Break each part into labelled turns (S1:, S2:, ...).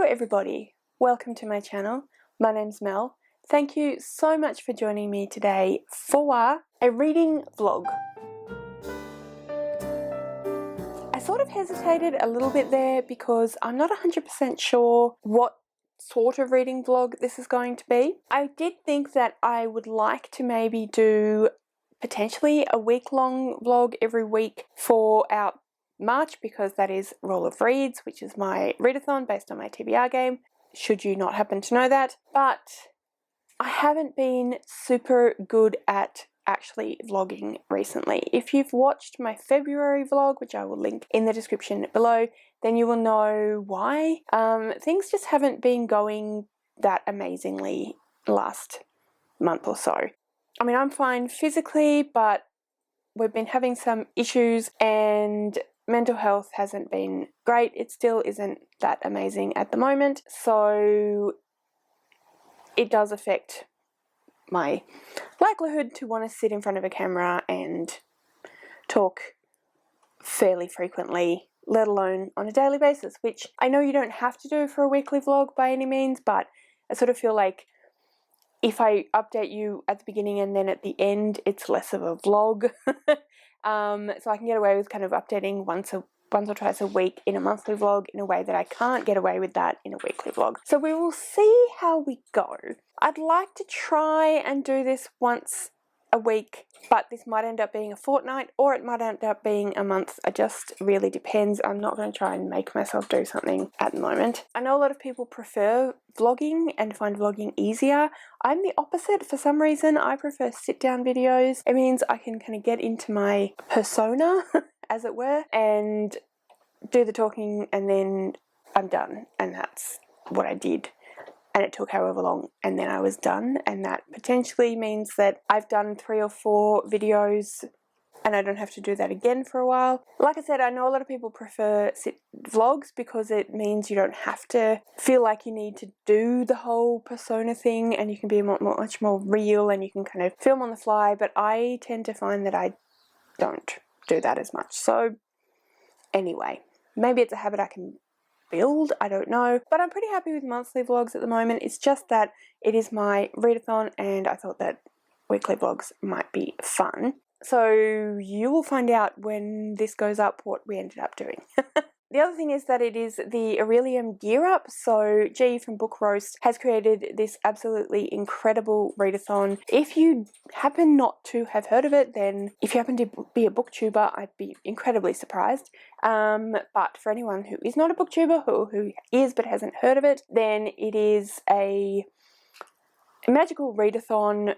S1: everybody, welcome to my channel. My name's Mel. Thank you so much for joining me today for a reading vlog. I sort of hesitated a little bit there because I'm not 100% sure what sort of reading vlog this is going to be. I did think that I would like to maybe do potentially a week-long vlog every week for our March, because that is Roll of Reads, which is my readathon based on my TBR game, should you not happen to know that. But I haven't been super good at actually vlogging recently. If you've watched my February vlog, which I will link in the description below, then you will know why. Things just haven't been going that amazingly last month or so. I mean, I'm fine physically, but we've been having some issues and mental health hasn't been great. It still isn't that amazing at the moment, so it does affect my likelihood to want to sit in front of a camera and talk fairly frequently, let alone on a daily basis, which I know you don't have to do for a weekly vlog by any means, but I sort of feel like if I update you at the beginning and then at the end, it's less of a vlog. So I can get away with kind of updating once or twice a week in a monthly vlog in a way that I can't get away with that in a weekly vlog. So we will see how we go. I'd like to try and do this once a week, but this might end up being a fortnight or it might end up being a month. It just really depends. I'm not going to try and make myself do something at the moment. I know a lot of people prefer vlogging and find vlogging easier. I'm the opposite. For some reason, I prefer sit-down videos. It means I can kind of get into my persona, as it were, and do the talking and then I'm done. And that's what I did. And it took however long, and then I was done, and that potentially means that I've done 3 or 4 videos and I don't have to do that again for a while. Like I said, I know a lot of people prefer vlogs because it means you don't have to feel like you need to do the whole persona thing, and you can be much more real and you can kind of film on the fly, but I tend to find that I don't do that as much. So anyway, maybe it's a habit I can build, I don't know, but I'm pretty happy with monthly vlogs at the moment. It's just that it is my readathon and I thought that weekly vlogs might be fun. So you will find out when this goes up what we ended up doing. The other thing is that it is the Aurelium Gear Up. So G from Book Roast has created this absolutely incredible readathon. If you happen not to have heard of it, then if you happen to be a booktuber, I'd be incredibly surprised. But for anyone who is not a booktuber, who is but hasn't heard of it, then it is a magical readathon.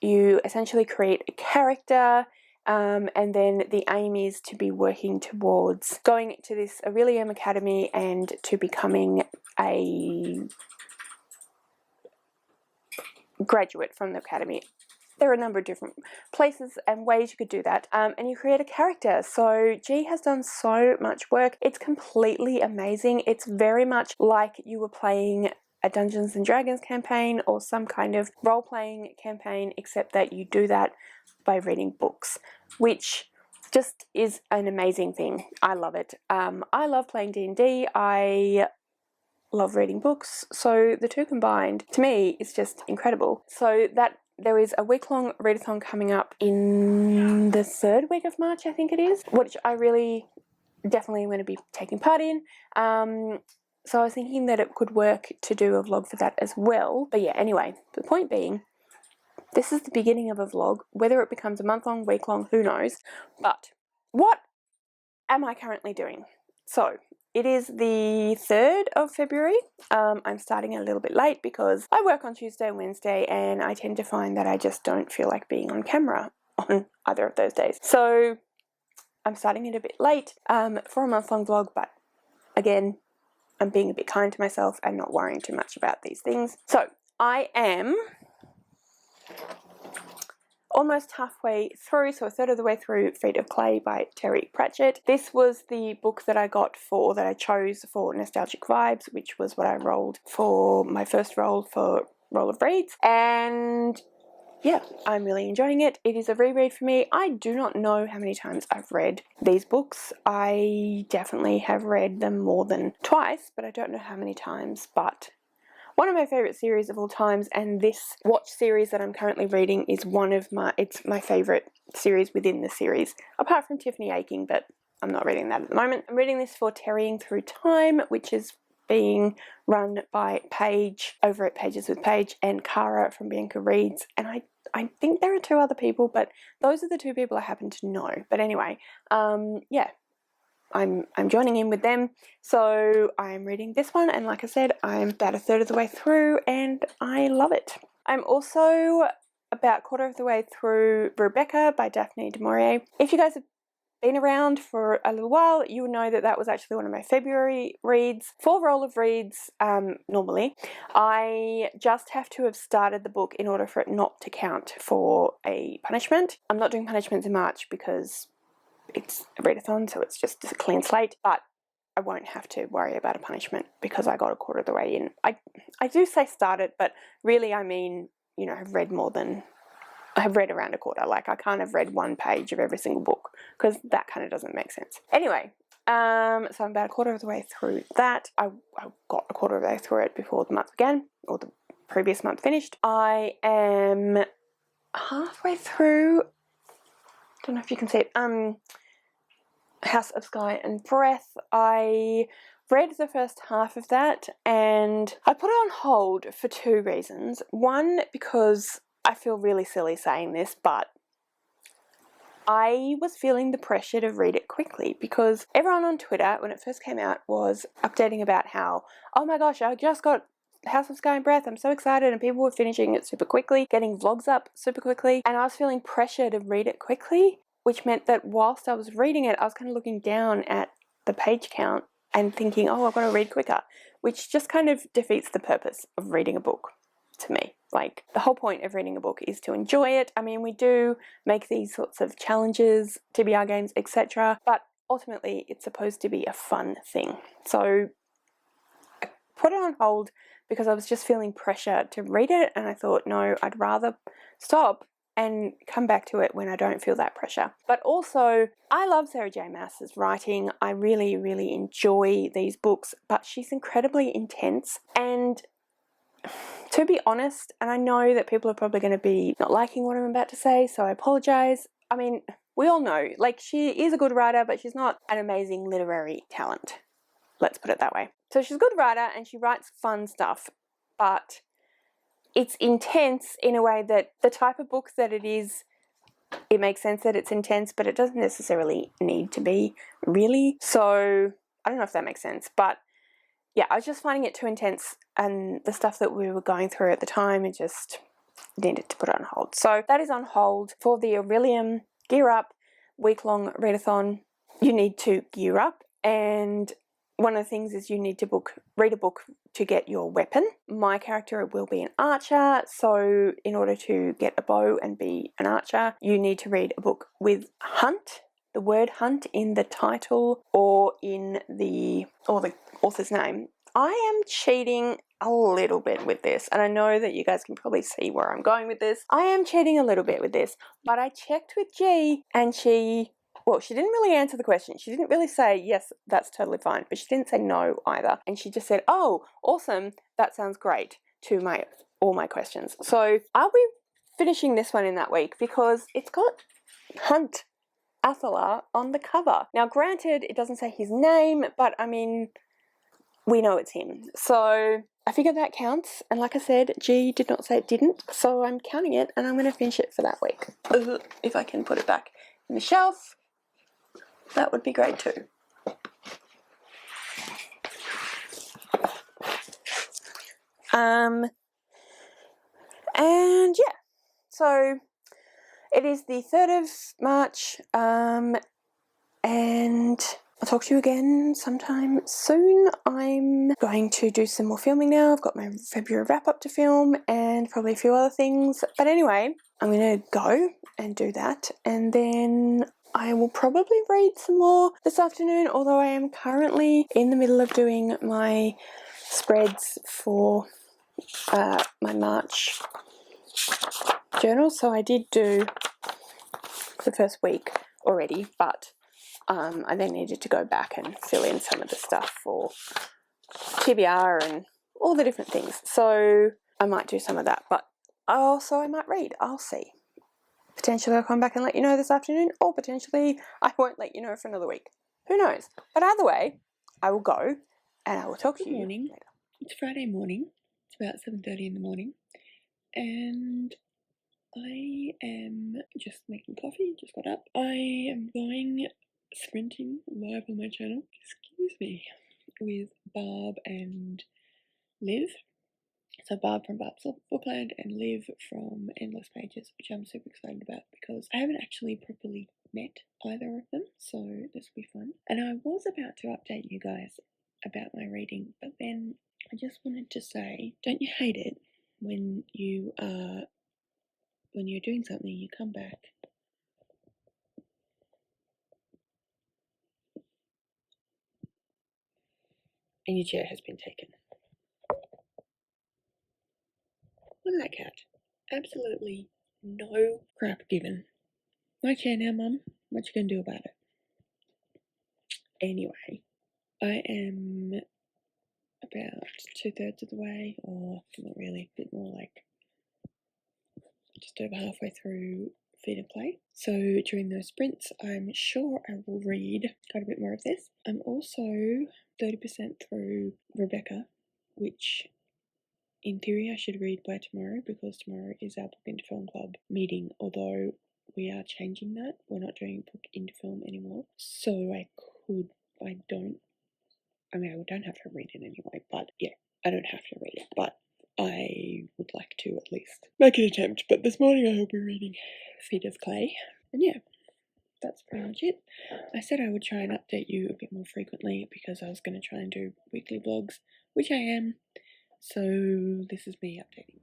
S1: You essentially create a character, and then the aim is to be working towards going to this Aurelium Academy and to becoming a graduate from the academy. There are a number of different places and ways you could do that, and you create a character. So G has done so much work. It's completely amazing. It's very much like you were playing a Dungeons and Dragons campaign or some kind of role-playing campaign, except that you do that by reading books, which just is an amazing thing. I love it. I love playing D&D. I love reading books, so the two combined, to me, is just incredible. So that there is a week-long readathon coming up in the 3rd week of March, I think it is, which I really definitely am going to be taking part in. So I was thinking that it could work to do a vlog for that as well. But yeah, anyway, the point being, this is the beginning of a vlog. Whether it becomes a month-long, week-long, who knows. But what am I currently doing? So it is the 3rd of February. I'm starting a little bit late because I work on Tuesday and Wednesday, and I tend to find that I just don't feel like being on camera on either of those days. So I'm starting it a bit late for a month-long vlog, but again, I'm being a bit kind to myself and not worrying too much about these things. So I am almost halfway through, so a third of the way through Feet of Clay by Terry Pratchett. This was the book that I chose for Nostalgic Vibes, which was what I rolled for my first roll for Roll of Reads. And yeah, I'm really enjoying it. It is a reread for me. I do not know how many times I've read these books. I definitely have read them more than twice, but I don't know how many times. But one of my favourite series of all times, and this watch series that I'm currently reading is it's my favourite series within the series, apart from Tiffany Aching, but I'm not reading that at the moment. I'm reading this for Terrying Through Time, which is being run by Paige over at Pages with Paige and Cara from Bianca Reads, and I think there are 2 other people, but those are the 2 people I happen to know. But anyway, yeah, I'm joining in with them, so I'm reading this one, and like I said, I'm about a third of the way through and I love it. I'm also about quarter of the way through Rebecca by Daphne du Maurier. If you guys have been around for a little while, you will know that that was actually one of my February reads. For Roll of Reads, normally, I just have to have started the book in order for it not to count for a punishment. I'm not doing punishments in March because it's a readathon, so it's just a clean slate, but I won't have to worry about a punishment because I got a quarter of the way in. I do say started, but really I mean, you know, I have read around a quarter. Like, I can't have read 1 page of every single book because that kind of doesn't make sense. Anyway, so I'm about a quarter of the way through that. I got a quarter of the way through it before the month began, or the previous month finished. I am halfway through, don't know if you can see it, House of Sky and Breath. I read the first half of that and I put it on hold for 2 reasons. One, because I feel really silly saying this, but I was feeling the pressure to read it quickly because everyone on Twitter, when it first came out, was updating about how, oh my gosh, I just got House of Sky and Breath, I'm so excited, and people were finishing it super quickly, getting vlogs up super quickly, and I was feeling pressure to read it quickly, which meant that whilst I was reading it, I was kind of looking down at the page count and thinking, oh, I've got to read quicker, which just kind of defeats the purpose of reading a book to me. Like, the whole point of reading a book is to enjoy it. I mean, we do make these sorts of challenges, TBR games, etc., but ultimately it's supposed to be a fun thing. So I put it on hold because I was just feeling pressure to read it, and I thought, no, I'd rather stop and come back to it when I don't feel that pressure. But also, I love Sarah J. Maas's writing. I really, really enjoy these books, but she's incredibly intense. And to be honest, and I know that people are probably going to be not liking what I'm about to say, so I apologize. I mean, we all know, like, she is a good writer, but she's not an amazing literary talent. Let's put it that way. So she's a good writer and she writes fun stuff, but it's intense in a way that the type of book that it is, it makes sense that it's intense, but it doesn't necessarily need to be, really. So I don't know if that makes sense, but yeah, I was just finding it too intense, and the stuff that we were going through at the time, it just needed to put it on hold. So that is on hold for the Aurelium Gear Up week-long readathon. You need to gear up, and one of the things is you need to read a book to get your weapon. My character will be an archer, so in order to get a bow and be an archer, you need to read a book with hunt, the word hunt in the title or the author's name. I am cheating a little bit with this, and I know that you guys can probably see where I'm going with this. I am cheating a little bit with this, but I checked with G, and she didn't really answer the question. She didn't really say, yes, that's totally fine, but she didn't say no either. And she just said, oh, awesome, that sounds great, to all my questions. So I'll be finishing this one in that week because it's got Hunt Athalar on the cover. Now, granted, it doesn't say his name, but I mean, we know it's him. So I figure that counts. And like I said, G did not say it didn't, so I'm counting it and I'm going to finish it for that week. If I can put it back in the shelf, that would be great too. And yeah, so it is the 3rd of March, and I'll talk to you again sometime soon. I'm going to do some more filming now. I've got my February wrap-up to film and probably a few other things. But anyway, I'm going to go and do that, and then I will probably read some more this afternoon, although I am currently in the middle of doing my spreads for my March journal. So I did do the first week already, but I then needed to go back and fill in some of the stuff for TBR and all the different things. So I might do some of that, but also I might read. I'll see. Potentially I'll come back and let you know this afternoon, or potentially I won't let you know for another week. Who knows? But either way, I will go and I will talk to you later. It's Friday morning. It's about 7:30 in the morning, and I am just making coffee. Just got up. I am going sprinting live on my channel. Excuse me, with Barb and Liv. So Barb from Barb's Bookland and Liv from Endless Pages, which I'm super excited about because I haven't actually properly met either of them, so this will be fun. And I was about to update you guys about my reading, but then I just wanted to say, don't you hate it when you're doing something, you come back and your chair has been taken? Look at that cat. Absolutely no crap given. My chair now, Mum. What you gonna do about it? Anyway, I am about 2/3 of the way, or not really, a bit more like just over halfway through Feed and Play. So during those sprints, I'm sure I will read quite a bit more of this. I'm also 30% through Rebecca, which in theory I should read by tomorrow because tomorrow is our Book into Film Club meeting, although we are changing that. We're not doing Book into Film anymore. So I don't have to read it anyway, but yeah, I don't have to read it, but I would like to at least make an attempt. But this morning I will be reading Feet of Clay, and yeah, that's pretty much it. I said I would try and update you a bit more frequently because I was going to try and do weekly vlogs, which I am, so this is me updating you.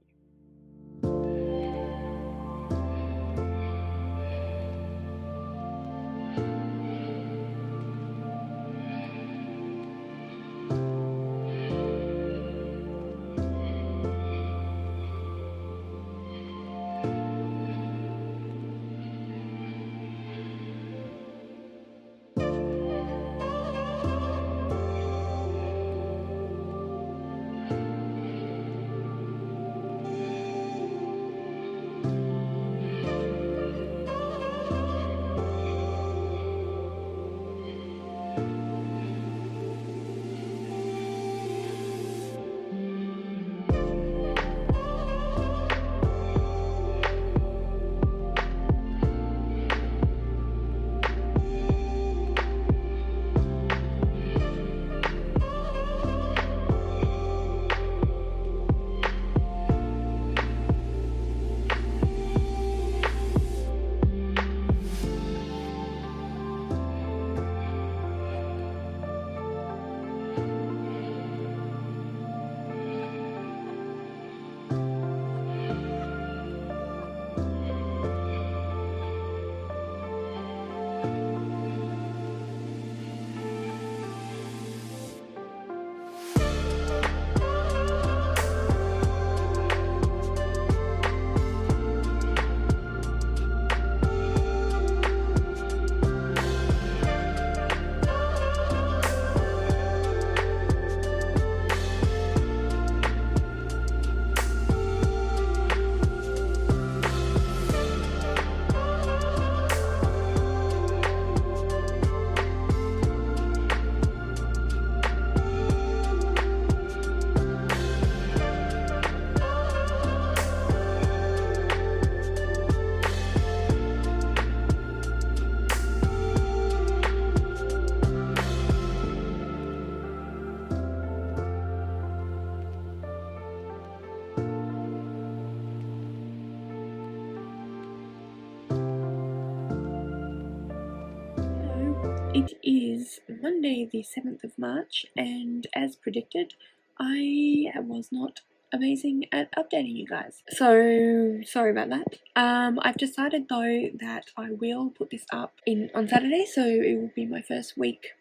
S1: It is Monday the 7th of March, and as predicted, I was not amazing at updating you guys. So sorry about that. I've decided though that I will put this up on Saturday, so it will be my first week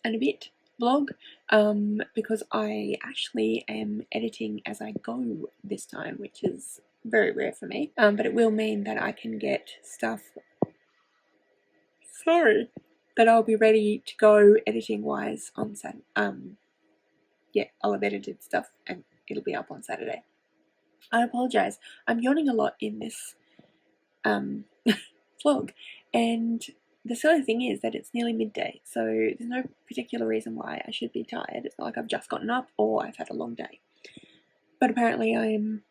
S1: and a bit vlog, because I actually am editing as I go this time, which is very rare for me, but it will mean that I can get stuff, that I'll be ready to go editing wise on Saturday. Yeah, I'll have edited stuff and it'll be up on Saturday. I apologise, I'm yawning a lot in this vlog, and the silly thing is that it's nearly midday, so there's no particular reason why I should be tired. It's not like I've just gotten up or I've had a long day, but apparently I am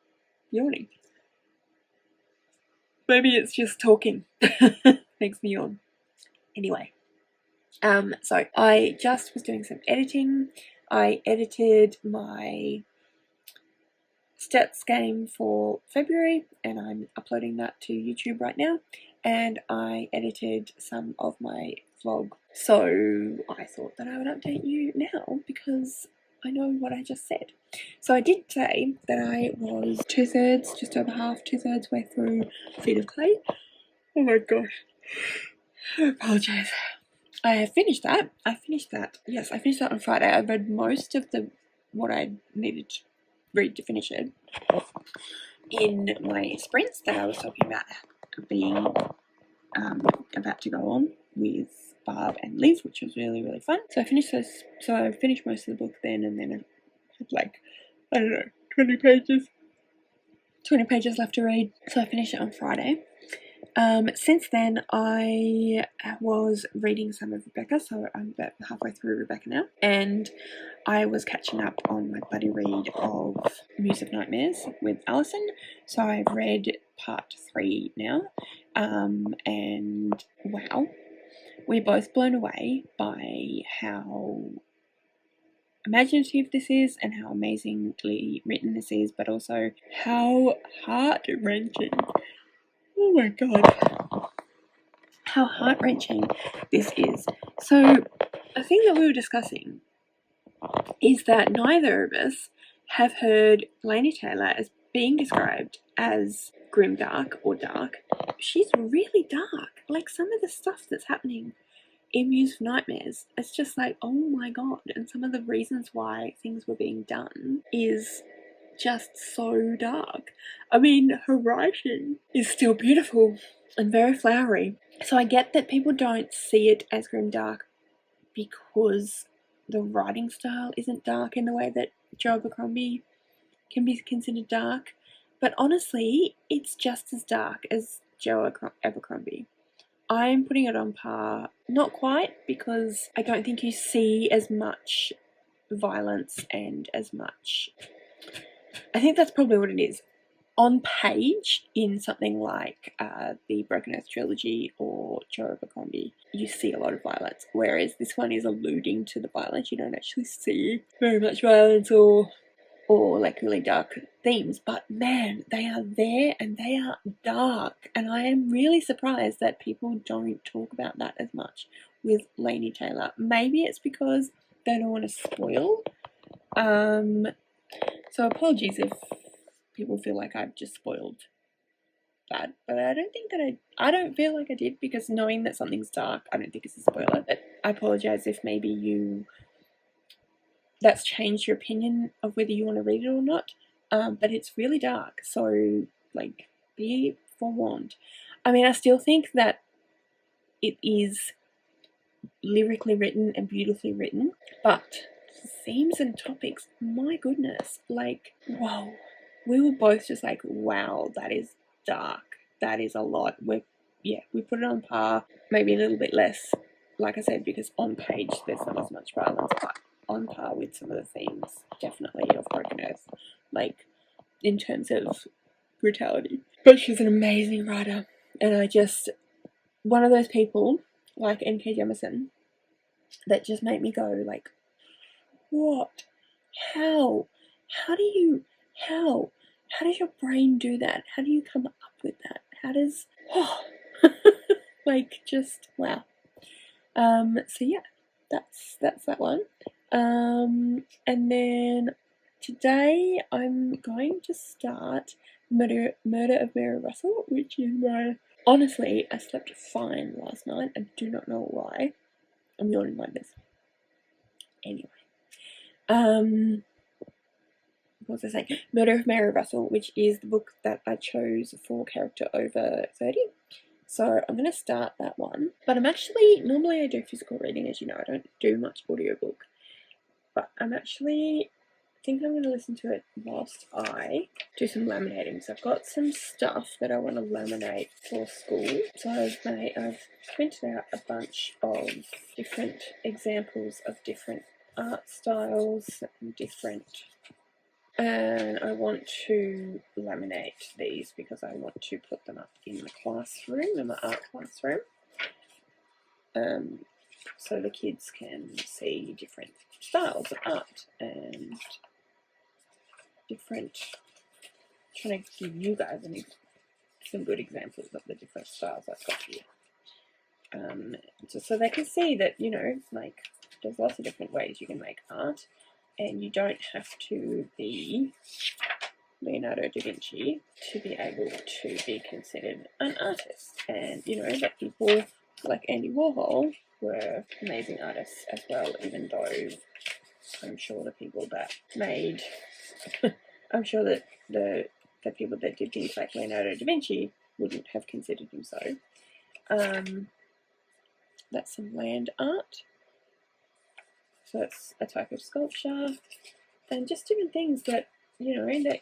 S1: yawning. Maybe it's just talking makes me yawn. Anyway, so I just was doing some editing. I edited my stats game for February and I'm uploading that to YouTube right now, and I edited some of my vlog, so I thought that I would update you now because I know what I just said. So I did say that I was just over half, 2/3 way through Feet of Clay. Oh my gosh, I apologise. I have finished that. Yes, I finished that on Friday. I read most of what I needed to read to finish it in my sprints that I was talking about being about to go on with Barb and Liv, which was really, really fun. So I finished those. So I finished most of the book then, and then I had like, I don't know, 20 pages left to read. So I finished it on Friday. Since then, I was reading some of Rebecca, so I'm about halfway through Rebecca now, and I was catching up on my buddy read of Muse of Nightmares with Alison, so I've read part 3 now, and wow, we're both blown away by how imaginative this is and how amazingly written this is, but also how heart-wrenching. Oh my god, how heart-wrenching this is. So a thing that we were discussing is that neither of us have heard Laini Taylor as being described as grimdark or dark. She's really dark. Like, some of the stuff that's happening in Muse of Nightmares, it's just like, oh my god. And some of the reasons why things were being done is just so dark. I mean, her writing is still beautiful and very flowery. So I get that people don't see it as grimdark because the writing style isn't dark in the way that Joe Abercrombie can be considered dark, but honestly, it's just as dark as Joe Abercrombie. I'm putting it on par, not quite, because I don't think you see as much violence and as much. I think that's probably what it is. On page, in something like the Broken Earth trilogy or Joe Abercrombie, you see a lot of violence, whereas this one is alluding to the violence. You don't actually see very much violence or like really dark themes, but man, they are there and they are dark, and I am really surprised that people don't talk about that as much with Laini Taylor. Maybe it's because they don't want to spoil. So apologies if people feel like I've just spoiled that, but I don't think that I don't feel like I did, because knowing that something's dark, I don't think it's a spoiler. But I apologize if maybe that's changed your opinion of whether you want to read it or not, but it's really dark, so like, be forewarned. I mean, I still think that it is lyrically written and beautifully written, but themes and topics, my goodness, like, whoa. We were both just like, wow, that is dark. That is a lot. We put it on par, maybe a little bit less, like I said, because on page there's not as much violence, but on par with some of the themes, definitely, of Broken Earth, like, in terms of brutality. But she's an amazing writer, and one of those people, like N.K. Jemisin, that just make me go, like, what? How does your brain do that? How do you come up with that? How does, like, just wow. So yeah, that's that one. And then today I'm going to start Murder of Mary Russell, which is honestly, I slept fine last night. I do not know why. I'm yawning like this. Anyway. what was I saying? Murder of Mary Russell, which is the book that I chose for character over 30. So I'm going to start that one. But I'm actually, normally I do physical reading, as you know, I don't do much audiobook. But I think I'm going to listen to it whilst I do some laminating. So I've got some stuff that I want to laminate for school. So I've printed out a bunch of different examples of different art styles and I want to laminate these because I want to put them up in the classroom, in my art classroom, so the kids can see different styles of art and trying to give you guys some good examples of the different styles I've got here. So they can see that, you know, like, there's lots of different ways you can make art, and you don't have to be Leonardo da Vinci to be able to be considered an artist. And, you know, that people like Andy Warhol were amazing artists as well, even though I'm sure the people that made I'm sure that the people that did things like Leonardo da Vinci wouldn't have considered him so. That's some land art. So it's a type of sculpture, and just different things that, you know, that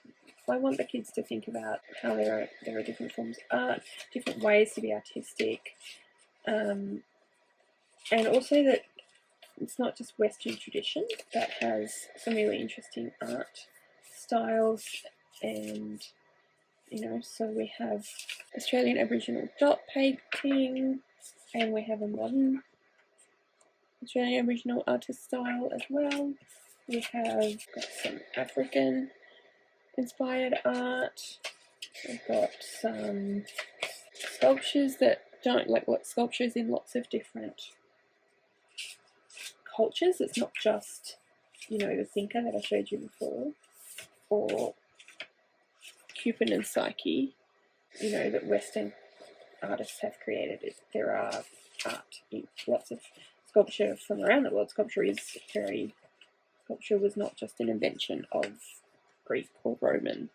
S1: I want the kids to think about how there are different forms of art, different ways to be artistic, and also that it's not just Western tradition that has some really interesting art styles. And, you know, so we have Australian Aboriginal dot painting, and we have a modern Australian Aboriginal artist style as well. We have got some African inspired art. We've got some sculptures that don't sculptures in lots of different cultures. It's not just, you know, the thinker that I showed you before, or Cupid and Psyche, you know, that Western artists have created. There are art in lots of sculpture from around the world. Sculpture was not just an invention of Greek or Roman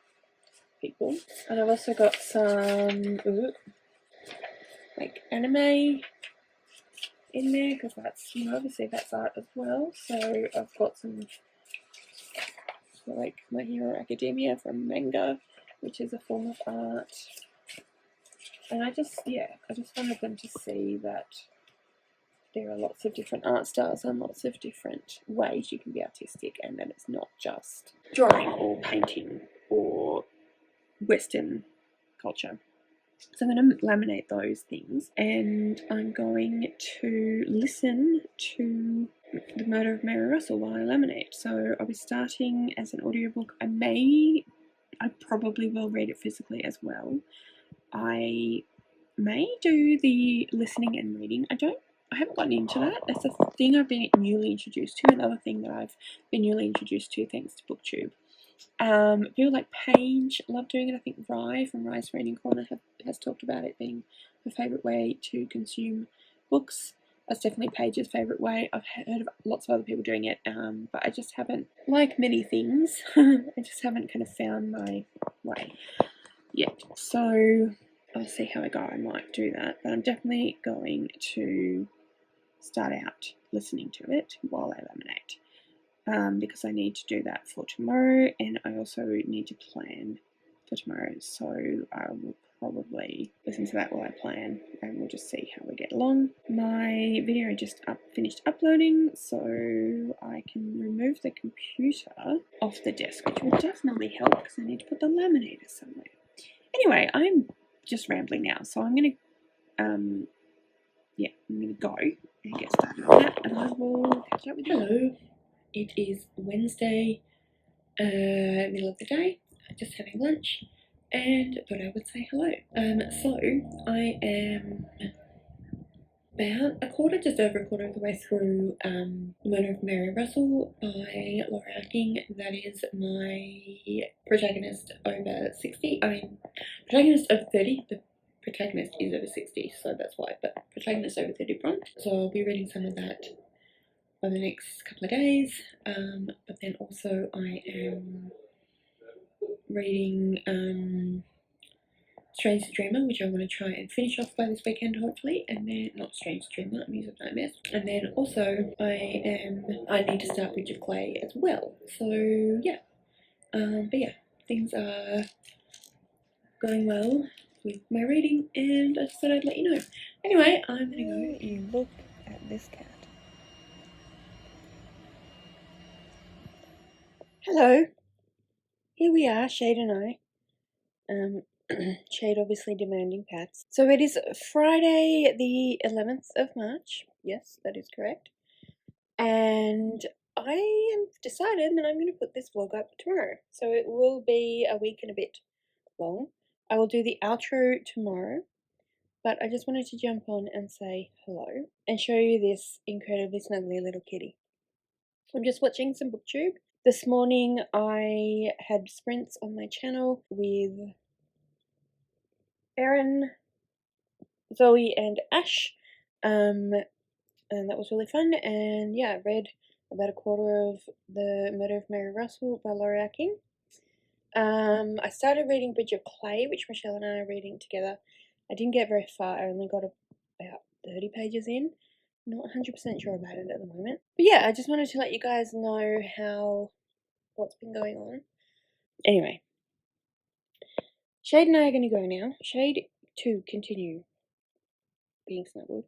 S1: people. And I've also got some like anime in there, because that's, you know, obviously that's art as well. So I've got some like My Hero Academia from manga, which is a form of art. And I just wanted them to see that there are lots of different art styles and lots of different ways you can be artistic, and that it's not just drawing or painting or Western culture. So I'm going to laminate those things, and I'm going to listen to The Murder of Mary Russell while I laminate. So I'll be starting as an audiobook. I probably will read it physically as well. I may do the listening and reading. I haven't gotten into that. That's a thing I've been newly introduced to. Another thing that I've been newly introduced to thanks to BookTube. People like Paige love doing it. I think Rye from Rye's Reading Corner has talked about it being her favourite way to consume books. That's definitely Paige's favourite way. I've heard of lots of other people doing it, but I just haven't, like many things, I just haven't kind of found my way yet. So I'll see how I go. I might do that, but I'm definitely going to start out listening to it while I laminate, because I need to do that for tomorrow, and I also need to plan for tomorrow. So I will probably listen to that while I plan, and we'll just see how we get along. My video just finished uploading, so I can remove the computer off the desk, which will definitely help because I need to put the laminator somewhere. Anyway, I'm just rambling now, so I'm gonna go and get started on that, and I will catch up with you. Hello, it is Wednesday, middle of the day, just having lunch, and thought I would say hello. So I am about just over a quarter of the way through The Murder of Mary Russell by Laura King. That is my protagonist over 60. Protagonist over 30. The protagonist is over 60, so that's why, but protagonist over 30 prompt. So I'll be reading some of that over the next couple of days, but then also I am reading Strange Dreamer, which I want to try and finish off by this weekend, hopefully. And then, not Strange Dreamer, Music Nightmares. And then also, I need to start Bridge of Clay as well. So, yeah. But yeah, things are going well with my reading, and I just thought I'd let you know. Anyway, I'm gonna go. You look at this cat. Hello. Here we are, Shade and I. Shade obviously demanding pats. So it is Friday the 11th of March. Yes, that is correct. And I have decided that I'm going to put this vlog up tomorrow. So it will be a week and a bit long. I will do the outro tomorrow. But I just wanted to jump on and say hello and show you this incredibly snuggly little kitty. I'm just watching some booktube. This morning I had sprints on my channel with Erin, Zoe and Ash, and that was really fun. And yeah, I read about a quarter of The Murder of Mary Russell by Laura King. I started reading Bridge of Clay, which Michelle and I are reading together. I didn't get very far. I only got about 30 pages in. Not 100% sure about it at the moment. But yeah, I just wanted to let you guys know what's been going on. Anyway, Shade and I are going to go now. Shade to continue being snuggled,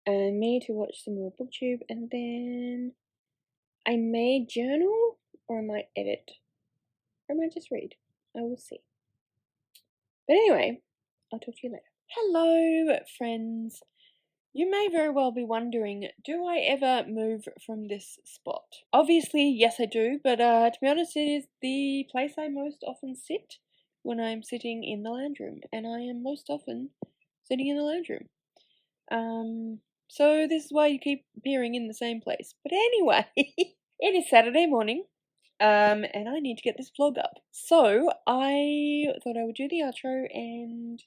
S1: and me to watch some more booktube, and then I may journal, or I might edit, or I might just read. I will see. But anyway, I'll talk to you later. Hello, friends. You may very well be wondering, do I ever move from this spot? Obviously, yes I do, but to be honest, it is the place I most often sit when I'm sitting in the lounge room, and I am most often sitting in the lounge room. So this is why you keep appearing in the same place. But anyway, it is Saturday morning, and I need to get this vlog up. So I thought I would do the outro and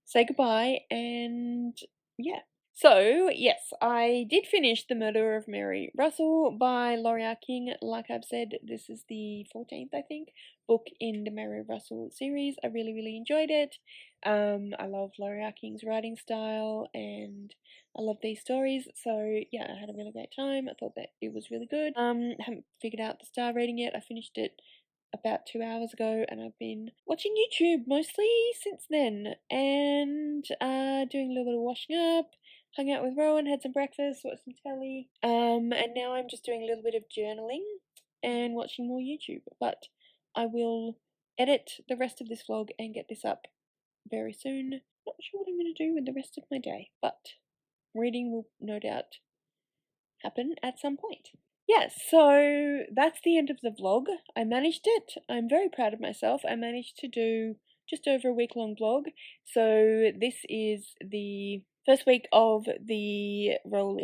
S1: say goodbye, and yeah. So, yes, I did finish The Murder of Mary Russell by Laura King. Like I've said, this is the 14th, I think, book in the Mary Russell series. I really, really enjoyed it. I love Laura King's writing style, and I love these stories. So, yeah, I had a really great time. I thought that it was really good. Haven't figured out the star rating yet. I finished it about 2 hours ago, and I've been watching YouTube mostly since then, and doing a little bit of washing up. Hung out with Rowan, had some breakfast, watched some telly, and now I'm just doing a little bit of journaling and watching more YouTube. But I will edit the rest of this vlog and get this up very soon. Not sure what I'm going to do with the rest of my day, but reading will no doubt happen at some point. Yes, so that's the end of the vlog. I managed it. I'm very proud of myself. I managed to do just over a week-long vlog. So this is the first week of the Roll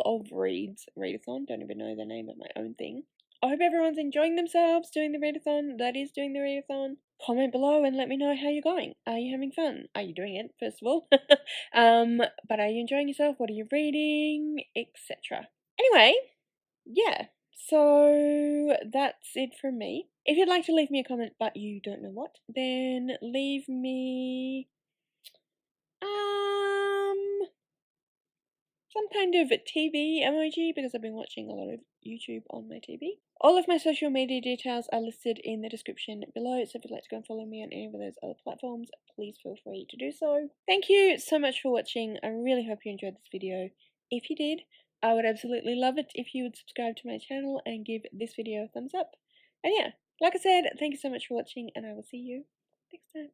S1: of Reads readathon. Don't even know the name of my own thing. I hope everyone's enjoying themselves doing the readathon. That is doing the readathon. Comment below and let me know how you're going. Are you having fun? Are you doing it, first of all? But are you enjoying yourself? What are you reading? Etc. Anyway, yeah, so that's it from me. If you'd like to leave me a comment but you don't know what, then leave me some kind of TV emoji, because I've been watching a lot of YouTube on my TV. All of my social media details are listed in the description below, so if you'd like to go and follow me on any of those other platforms, please feel free to do so. Thank you so much for watching. I really hope you enjoyed this video. If you did, I would absolutely love it if you would subscribe to my channel and give this video a thumbs up. And yeah, like I said, thank you so much for watching, and I will see you next time.